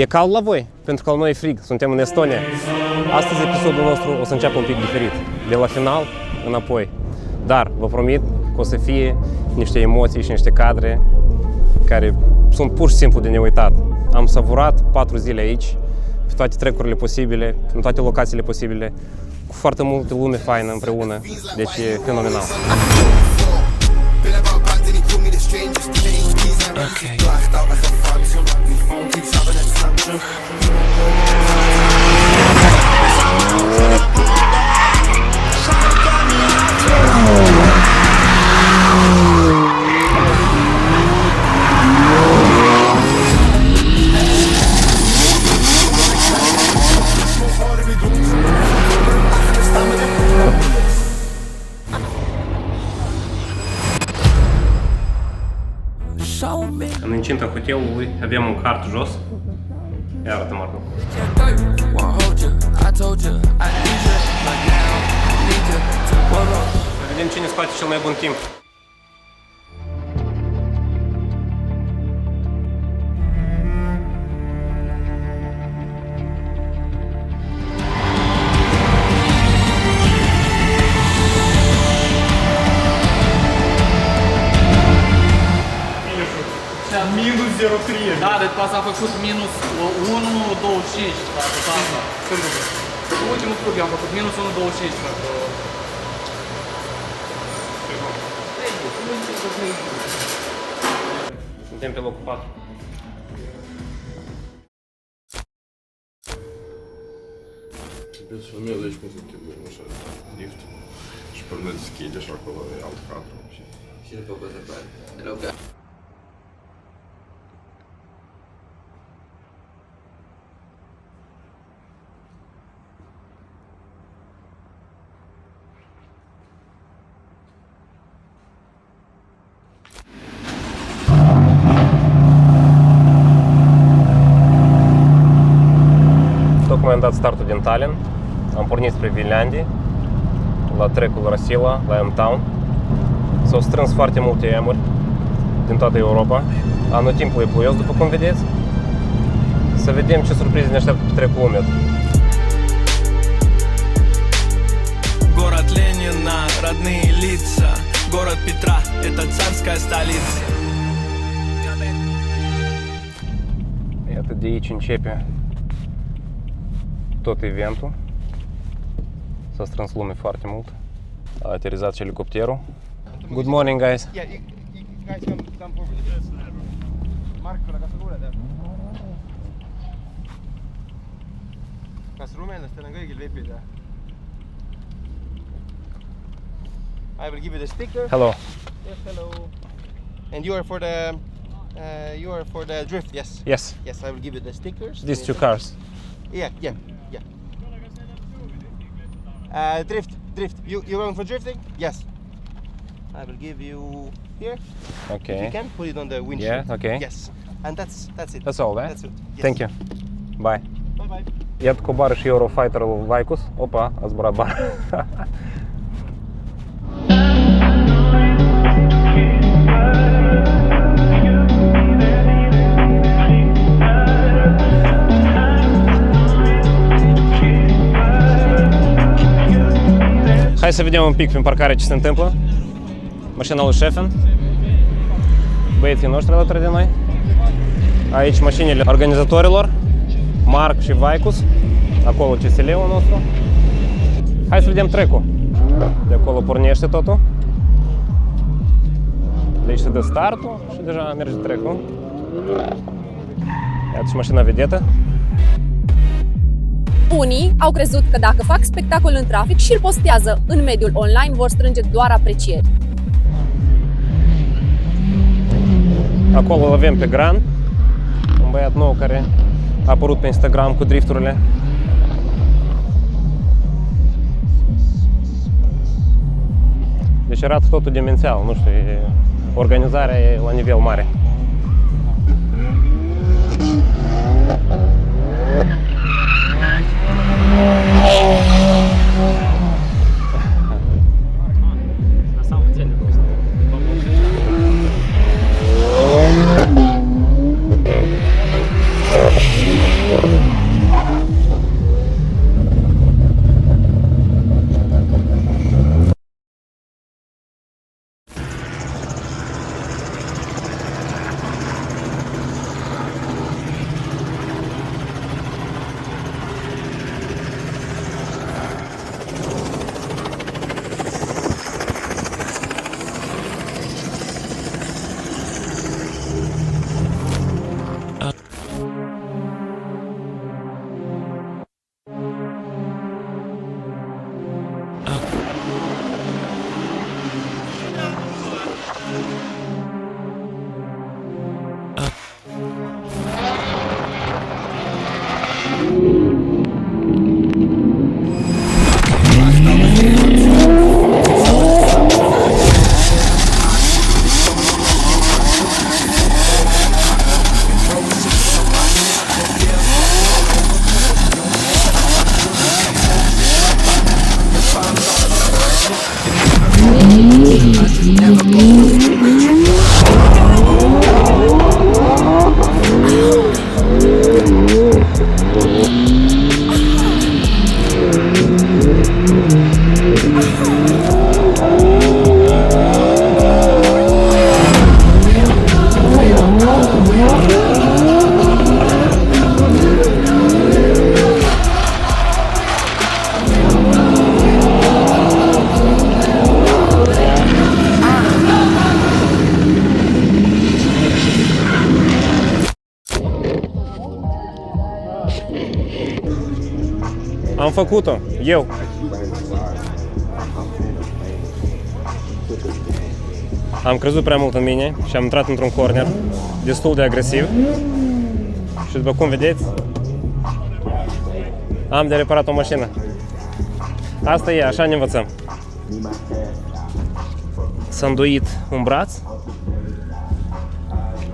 E cald la voi? Pentru că la noi e frig, suntem în Estonia. Astăzi episodul nostru o să înceapă un pic diferit, de la final înapoi. Dar vă promit că o să fie niște emoții și niște cadre care sunt pur și simplu de neuitat. Am savurat 4 zile aici, pe toate trecurile posibile, în toate locațiile posibile, cu foarte multă lume faină împreună, deci e fenomenal. Okay. În incinta hotelului avem un cart jos. Ia arată, Marco. Vedem cine scoate cel mai bun timp. Minus 0,3. Da, după asta a făcut minus 1,25. Ultimul club am făcut minus 1,25. Suntem pe locul 4. Без фамилии лишь музыки будем решать. Лифт. Шпарнуть скидишь около Алткадра вообще. Сильно побазабали. Дорога. Tocmai am dat startul din Tallinn, am pornit spre Vinlandia, la trecul Rasila, la M-Town. S-au strâns foarte multe emuri din toată Europa. Anotimpul e ploios, după cum vedeți. Să vedem ce surprize ne așteaptă pe trecul umed. Город Ленина, родные лица. Город Петра, это царская столица. Iată, de aici începe tot eventul. S-a strâns lume foarte mult. A aterizat și elicopterul. Good morning, guys. Yeah, you guys come forward. Marco, ca să kuuled, jah? Kas rumeenlastel on kõigil vipid, jah? I will give you the sticker. Hello. Yes, hello. And you are for the drift, yes? Yes. Yes, I will give you the stickers. These two cars. Yeah. Drift. You going for drifting? Yes. I will give you here. Okay. If you can put it on the windshield. Yeah, okay. Yes. And that's it. That's all, eh? That's it. Yes. Thank you. Bye. Bye. Iată coboară și Eurofighter-ul Vicus. Opa, a zburat bar. Hai să vedem un pic prin parcare ce se întâmplă. Mașina lui Șefen. Băieții noștri alături de noi. Aici mașinile organizatorilor. Marc și Vicus. Acolo CSL-ul nostru. Hai să vedem track-ul. De acolo pornește totul. De aici se dă startul și deja merge track-ul. Iată și mașina vedetă. Unii au crezut că dacă fac spectacol în trafic și îl postează în mediul online, vor strânge doar aprecieri. Acolo îl avem pe Gran, un băiat nou care a apărut pe Instagram cu drifturile. Deci arată totul demențial, nu știu, organizarea e la nivel mare. Am făcut-o, eu. Am crezut prea mult în mine și am intrat într-un corner destul de agresiv. Și după cum vedeți, am de reparat o mașină. Asta e, așa ne învățăm. S-a îndoit un braț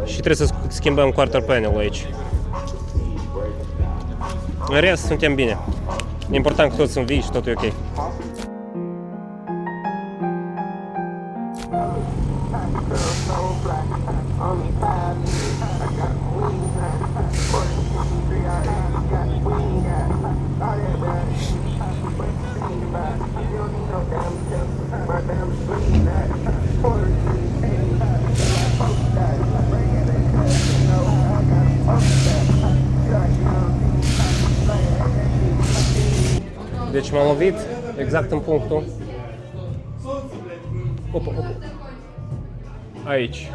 și trebuie să schimbăm quarter panel-ul aici. În rest, suntem bine. Important că toți sunt vii și totul e ok. Deci m-am lovit exact în punctul. Opa. Aici.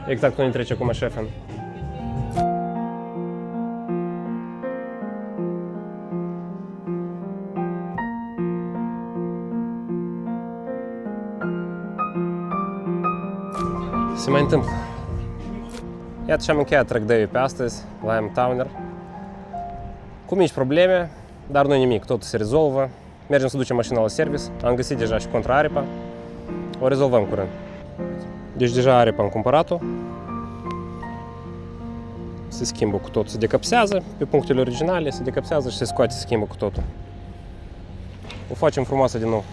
Exact unde trece cu mașefen. Se mai întâmplă. Iată și am încheiat track day-ul pe astăzi la M-Towner. Cu mici probleme, dar nu nimic, totul se rezolvă. Mergem să ducem mașina la service. Am găsit deja și contra-aripa. O rezolvăm curând. Deci deja aripa am cumpărat-o. Se schimbă cu totul, se decapsează pe punctele originale, se decapsează și se scoate, se schimbă cu totul. O facem frumoasă din nou.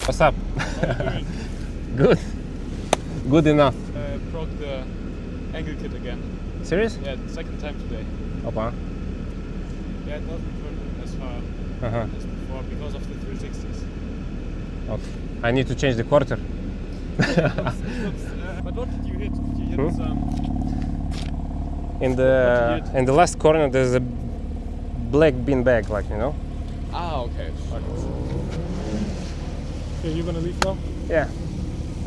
What's up? Good. Good enough. Broke the angle kit again. Serious? Yeah, second time today. Opa. Yeah, it doesn't work as far as before because of the 360s. Okay. I need to change the quarter. But what did you hit? Did you hit some? In the last corner there's a black bean bag, like, you know? Ah, okay. Fuck it. Okay, you gonna leave now? Yeah.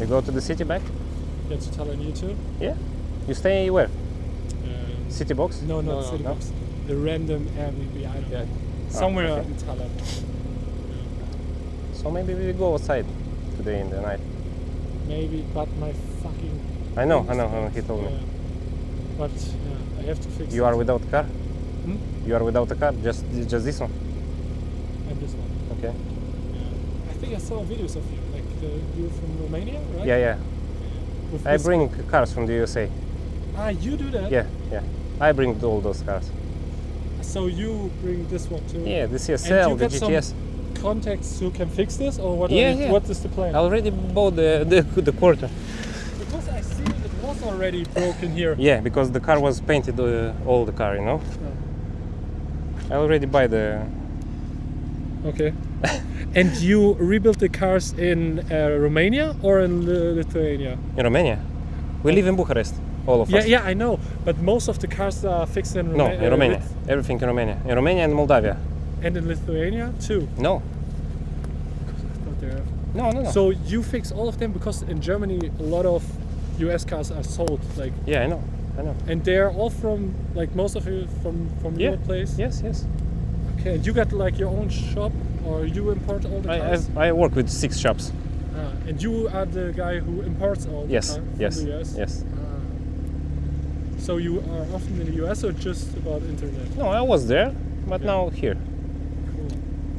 We go to the city back? Yeah, to Tallinn, you too? Yeah. You stay where? City box? No, not City Box. The random Airbnb, I don't know. Somewhere okay. in Tallinn. So maybe we go outside today in the night. Maybe, but my fucking... I know, he told me. But I have to fix You it. are without a car? Hmm? You are without a car? Just this one? And this one. Okay. I think I saw videos of you, like you're from Romania, right? Yeah. With I this- bring cars from the USA. Ah, you do that? Yeah. I bring all those cars. So you bring this one too? Yeah, the And CSL, you the got some GTS. contacts who can fix this, or what? Yeah. What is the plan? I already bought the quarter. Because I see it was already broken here. Yeah, because the car was painted, all the car, you know. I already buy the. Okay. And you rebuilt the cars in Romania or in Lithuania? In Romania. We live in Bucharest, all of us. Yeah, I know. But most of the cars are fixed in No, in Romania. Everything in Romania. In Romania and Moldavia. And in Lithuania too. No. Not there. No. So you fix all of them because in Germany a lot of US cars are sold, like, Yeah, I know. and they're all from, like, most of you from your place. Yes. Okay, and you got like your own shop, or you import all the cars? I work with 6 shops. And you are the guy who imports all the cars from the US? Yes. So you are often in the US or just about internet? No, I was there, but now here. Cool.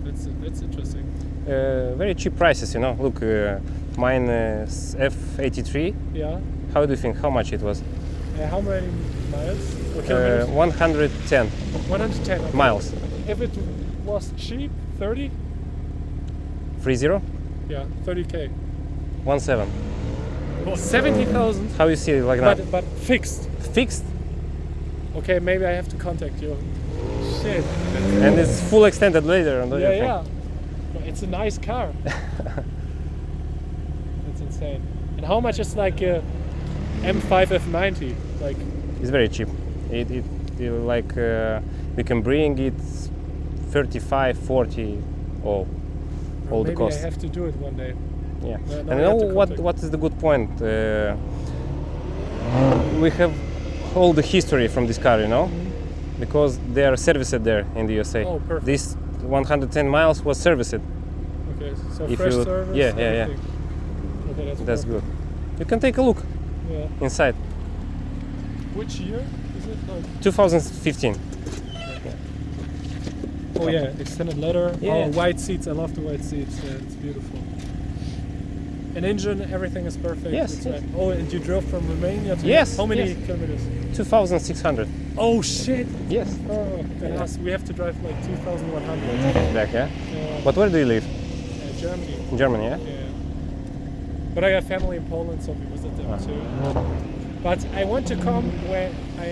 That's interesting. Very cheap prices, you know. Look, Mine is F83. Yeah. How do you think? How much it was? How many miles? Or kilometers? 110 110. Okay. miles. If it was cheap, 30? 30? Yeah, 30k. 17. 70,000, How you see it like that? but fixed. Fixed, Okay, maybe I have to contact you. Shit. and it's full extended later. And Yeah, yeah. But it's a nice car. That's insane. And how much is like a M5 F90? Like, It's very cheap. It like we can bring it 35, 40, all the maybe cost. I have to do it one day. Yeah. No, And I you have know to what? contact. What is the good point? We have all the history from this car, you know, because they are serviced there in the USA. Oh, perfect. This 110 miles was serviced. Okay, so If fresh you- service. yeah, yeah, yeah. everything. Okay, that's That's perfect. good. You can take a look Yeah. inside. Which year is it? Like, 2015. oh yeah, extended leather. Yeah. Oh, white seats. I love the white seats. Yeah, it's beautiful. An engine, everything is perfect. Yes, It's yes. right. Oh, and you drove from Romania to Yes, How many yes. kilometers? 2,600. Oh shit! Yes. Oh, and Yeah. us, we have to drive like 2,100. Back, yeah. Yeah. But where do you live? Germany. In Germany, yeah. Yeah. But I got family in Poland, so we visit them too. But I want to come when I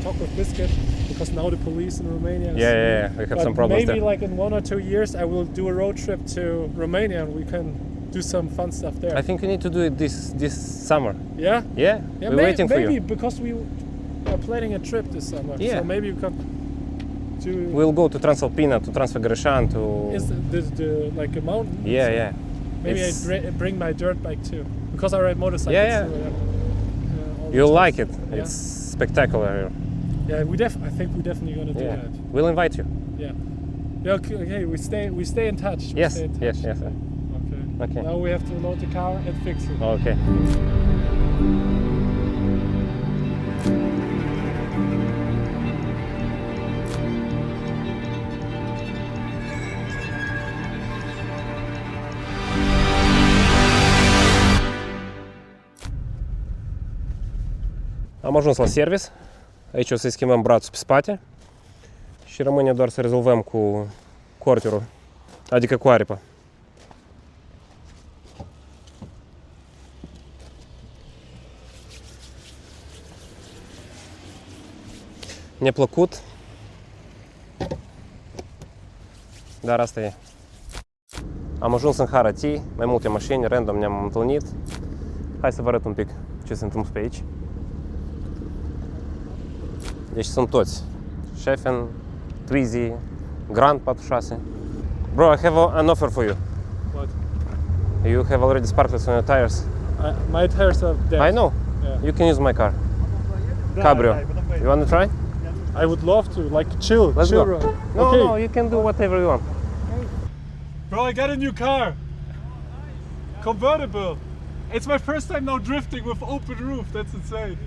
talk with Biscuit, because now the police in Romania. is- Yeah. We have But some problems maybe there. like in 1 or 2 years, I will do a road trip to Romania and we can do some fun stuff there. I think you need to do it this summer. Yeah? Yeah. Yeah, We're waiting for maybe you. because we are planning a trip this summer. Yeah. So maybe we could do. We'll go to Transalpina, to Transfăgărășan, to. Is the like a mountain? Yeah, So yeah. Maybe It's- I bring my dirt bike too, because I ride motorcycles. Yeah, yeah. So, all the You'll time. like it. Yeah. It's spectacular here. Yeah, I think we're definitely gonna do Yeah. that. We'll invite you. Yeah. Yeah. Okay. We stay in touch. We Yes, stay in touch. yes, yes. Okay. Okay. Now we have to load the car and fix it. Okay. Am ajuns la service. Aici o să-i schimbăm brațul pe spate și rămâne doar să rezolvăm cu corterul, adică cu aripa. Neplăcut, dar asta e. Am ajuns în Harati, mai multe mașini, random ne-am întâlnit. Hai să vă arăt un pic ce se întâmplă pe aici. Deci sunt toți. Chefen, Twizy, Grand 46. Bro, I have an offer for you. What? You have already sparklets on your tires. My tires are dead. I know. Yeah. You can use my car. Cabrio. You want to try? I would love to, like, chill. Let's chill go. run. No, okay. no, you can do whatever you want. Bro, I got a new car. Convertible. It's my first time now drifting with open roof. That's insane.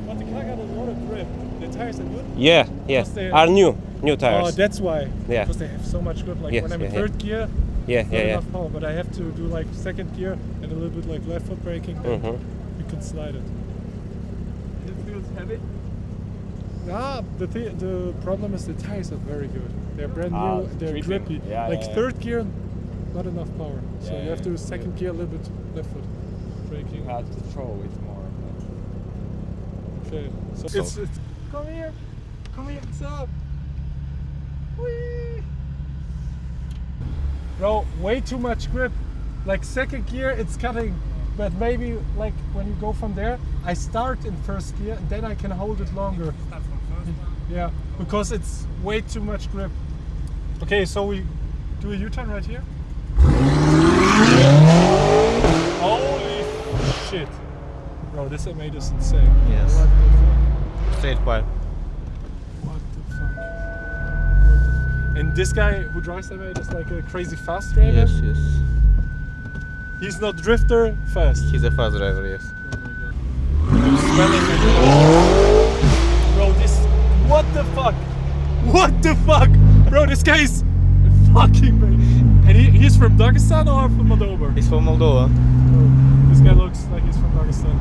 But the car got a lot of grip. The tires are good. Yeah, yeah. Because they- Are new Oh, tires. that's why. Yeah. Because they have so much grip. Like Yes, when I'm in yeah, third gear, Yeah, not yeah, yeah. enough power. But I have to do like second gear and a little bit like left foot braking. Then Mhm. you can slide it. It feels heavy. The problem is the tires are very good. They're brand new. They're grippy. Yeah, like yeah, yeah. third gear, not enough power. So Yeah, you have to yeah. second gear a little bit left foot braking. Had to throw it more. Okay. So it's come here, what's up? Whee! Bro, way too much grip. Like second gear, it's cutting. But maybe like when you go from there, I start in first gear and then I can hold it longer. Yeah, because it's way too much grip. Okay, so we do a U-turn right here. Holy shit. Bro, this made us insane. Yes. What the fuck? Straight quiet. What the fuck? And this guy who drives that made is like a crazy fast driver? yes. He's not drifter, fast. He's a fast driver, yes. I'm smelling it. Bro, this. What the fuck? What the fuck? Bro, this guy is fucking man. And he's from Dagestan or from Moldova? He's from Moldova. Oh, this guy looks like he's from Dagestan.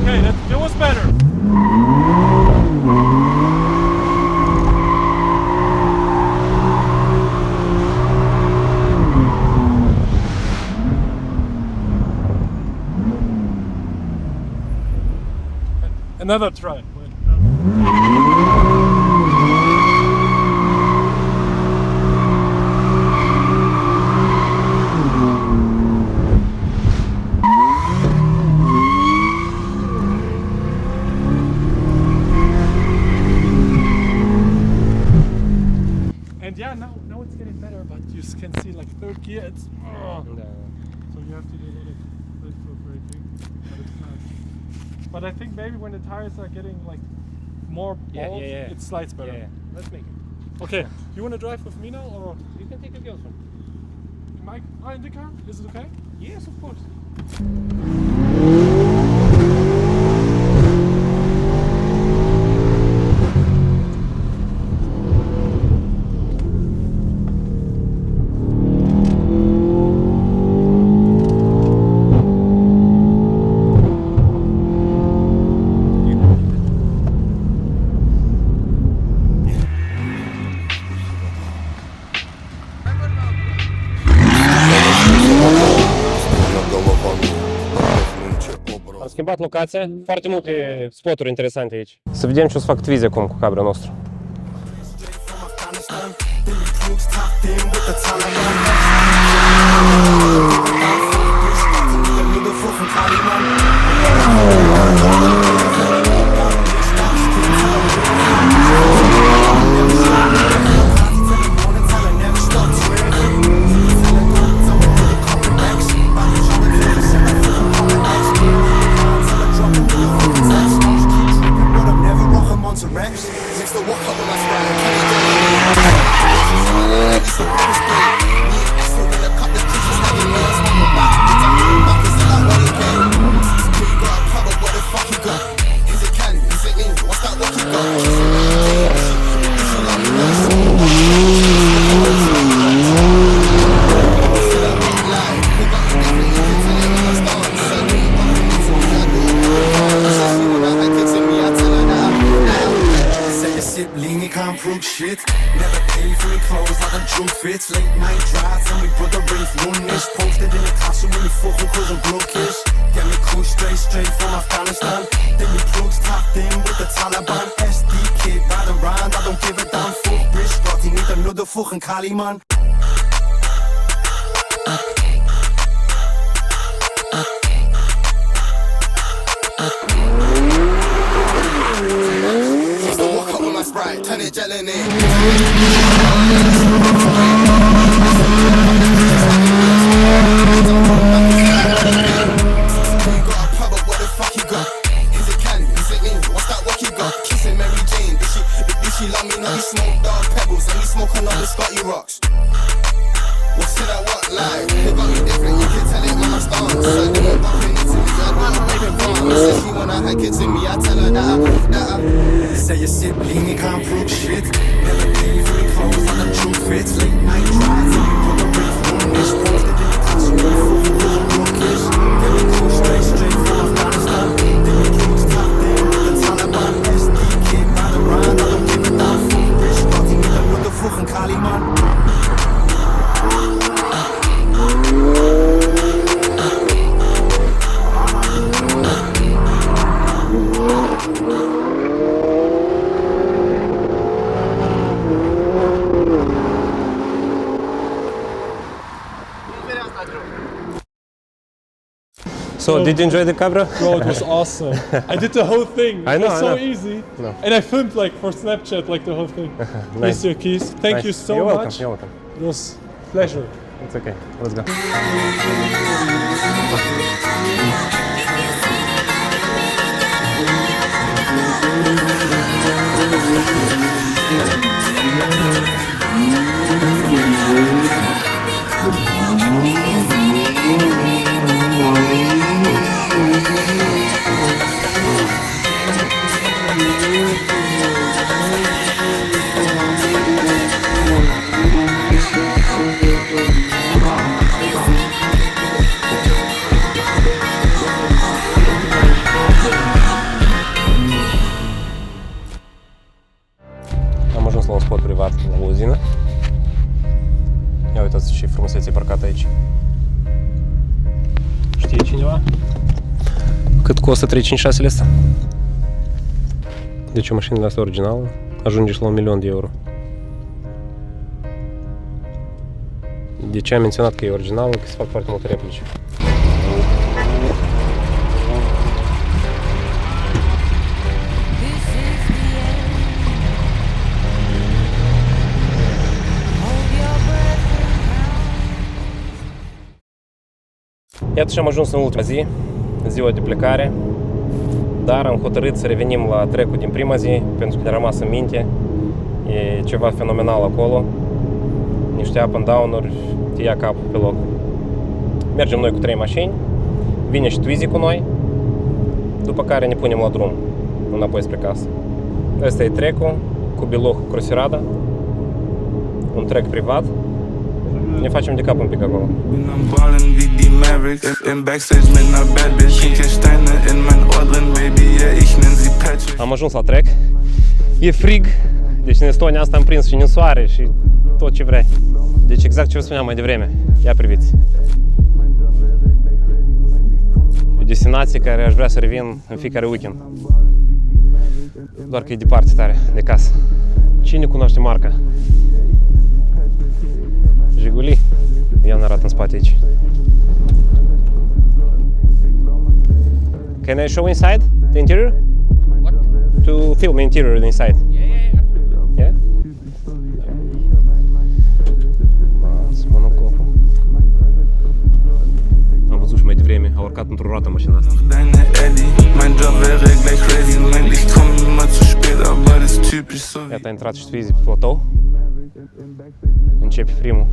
Okay, that was better. Another try. And yeah, now it's getting better, but you can see like third gear, it's so you have to do a lot of foot braking, but it's nice. But I think maybe when the tires are getting like more bald, it slides better. Yeah. Let's make it. Okay, you want to drive with me now, or You can take a girlfriend. Mike? Oh, in the car? Is it okay? Yes, of course. Am schimbat locația, foarte multe spoturi interesante aici. Să vedem ce o să fac Twizy acum cu cabra nostru. Shit, never pay for your clothes like a Drew fits. Late night drives and we brother race runners. Posted in the castle when we fucking cause I'm blockish. Get me cool straight from Afghanistan. Then you plugs tapped in with the Taliban. SD kid riding round, I don't give a damn. Fuck Rich Scotty, need another fucking Cali man. Sprite, turn it gelling in. Got a pub, but what the fuck you got? Is it Cali? Is it England? What's that what you got? Kissing Mary Jane, did she love me? Not we smoke dark pebbles and we smoke on the Scotty rocks. What's in that what like? They got me different, you can tell it when I start. So they were bumping into me, I do it making fun. Says she wanna hack it to me, I tell her that I say you sip lean, you can't prove shit. Never pay for your clothes like a Drew fits. Late night drives and we put the race runners. Posted in the castle when we fucking cause I'm blockish. Get me cool straight from Afghanistan. Then you plugs tapped in with the Taliban. SD kid riding round, I don't give a damn. Fuck Rich Scotty, need another fucking Cali man. So, did you enjoy the cabra? Bro, it was awesome. I did the whole thing. I know, It was so I know. easy. No. And I filmed like for Snapchat like the whole thing. Nice. Mr. Keys, thank you so You're much. welcome, you're welcome. It was a pleasure. It's okay, let's go. We'll be right back. Am ajuns la un spot privat la uzină. Ia uitați ce frumusețe parcat aici. Știe cineva cât costă 356-le astea? Deci o mașină de asta originală ajunge și la 1.000.000 de euro. De ce am menționat că e originală? Că se fac foarte multe replici. Iată și am ajuns în ultima zi, ziua de plecare, dar am hotărât să revenim la track-ul din prima zi, pentru că ne-a rămas în minte. E ceva fenomenal acolo, niște up and down-uri, te ia capul pe loc. Mergem noi cu 3 mașini, vine și Twizy cu noi, după care ne punem la drum, înapoi spre casă. Ăsta e track-ul cu Biloh Crossirada, un track privat. Ne facem de cap un pic acolo. Am ajuns la track. E frig, deci în Estonia asta am prins și în soare și tot ce vrei. Deci exact ce vă spuneam mai devreme. Ia priviți. E o destinație care aș vrea să revin în fiecare weekend. Doar că e departe tare de casă. Cine cunoaște marca? Jiguli. Ia ne arată în spate aici. Can I show inside the interior? What? To film interior inside. Yeah? Monocopul. Am văzut și mai devreme, a urcat într-o roată mașina asta. Iată a intrat și Twizy pe platou. Începe primul.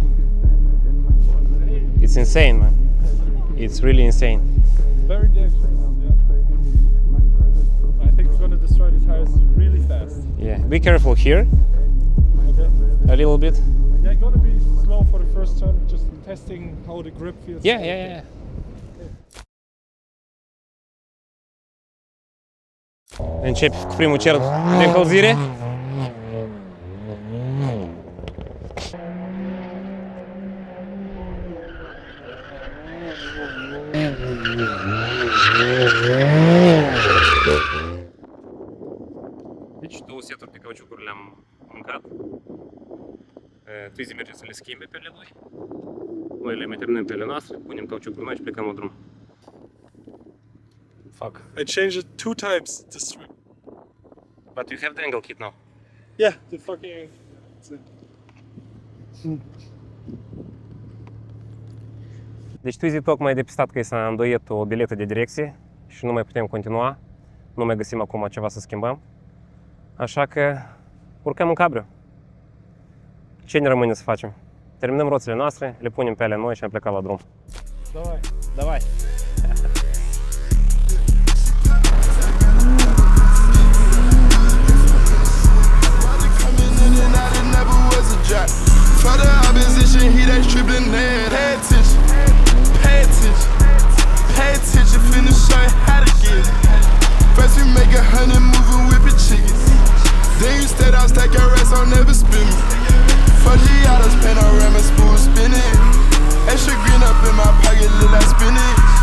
It's insane, man. It's really insane. Very dangerous. Yeah. I think it's going to destroy the tires really fast. Yeah. Be careful here. Okay. A little bit. Yeah, gotta be slow for the first turn, just testing how the grip feels. Yeah. Începi cu primul cer de încălzire. Deci două seturi de cauciucuri le-am mâncat. Twizy merge să le schimbe pe ale lui. Noi le mai terminăm pe ale noastre, punem cauciucuri noi și plecăm la drum. Fuck. I changed it 2 times this trip. But you have the angle kit now. Yeah, the fucking. Deci Twizy tocmai depistat că i s-a îndoit o biletă de direcție și nu mai putem continua. Nu mai găsim acum ceva să schimbăm. Așa că urcăm în cabrio. Ce ne rămâne să facem? Terminăm roțile noastre, le punem pe ale noi și am plecat la drum. Давай. For the opposition, he that's tripling that. Pay attention, finna show you how to get it. First we make 100, moving whipping chickens. Then you stay out, stack your rest, I'll never spin me. For Giotto's panorama, spoon spinning. Extra green up in my pocket, look like spinach.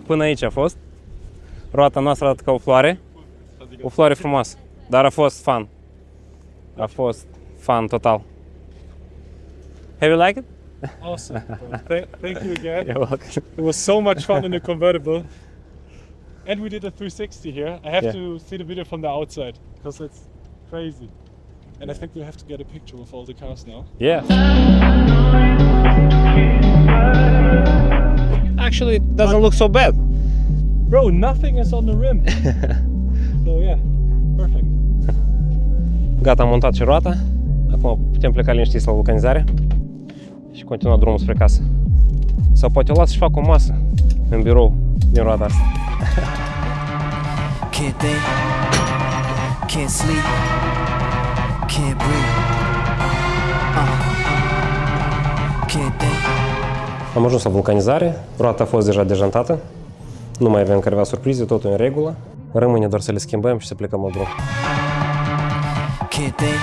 Până aici a fost. Roata noastră arată ca o floare. O floare frumoasă. Dar a fost fun. A fost fun total. Have you liked it? Awesome. Thank you again. You're welcome. It was so much fun in the convertible. And we did a 360 here. I have Yeah. to see the video from the outside because it's crazy. And I think we have to get a picture with all the cars now. Yeah. Actually, it doesn't look so bad. Bro, nothing is on the rim. So yeah, perfect. Gata, am montat și roata. Acum putem pleca liniștiți la vulcanizare și continua drumul spre casă. Sau poate o las și fac o masă în birou din roata asta. Can't think, can't sleep, can't breathe. Can't think. Am ajuns la vulcanizare, roata a fost deja dejantată, nu mai avem careva surprize, totul în regulă. Rămâne doar să le schimbăm și să plecăm la drum. Can't think,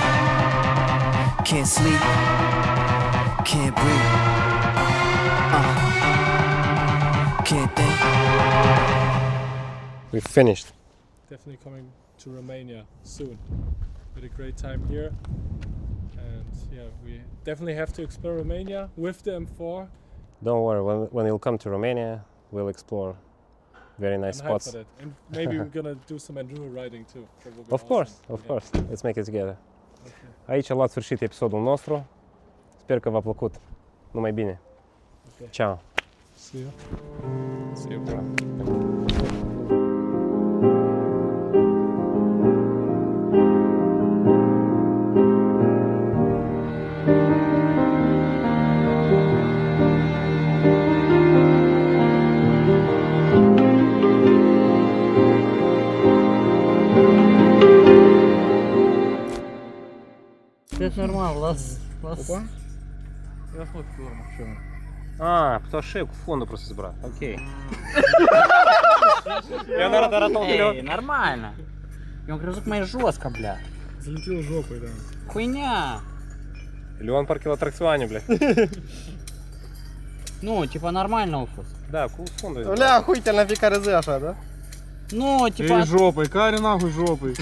can't sleep, can't breathe. Can't think. We finished. Definitely coming to Romania soon. We had a great time here. And yeah, we definitely have to explore Romania with the M4. Don't worry, when you'll come to Romania, we'll explore very nice I'm hyped spots. for that. And maybe we're gonna do some enduro riding too. That will be Of course, awesome. of Yeah. course. Let's make it together. Okay. Aici a luat sfârșit episodul nostru. Sper că v-a plăcut. Numai bine. Okay. Ciao. See you. See you, bro. Это нормально, las. Я смотрю, машина. А, по ошибку фонду просто избрал. Окей. Я наратал Эй, нормально. Он кружок моя жестко, бля. Залетел жопой, да. Хуйня. Или он паркил аттракционе, блядь. Ну, типа нормально ufos. Да, фонду избрал. Bля, охуительно на fiecare zi așa, da? Ну, типа... жопой, Кари нахуй жопой.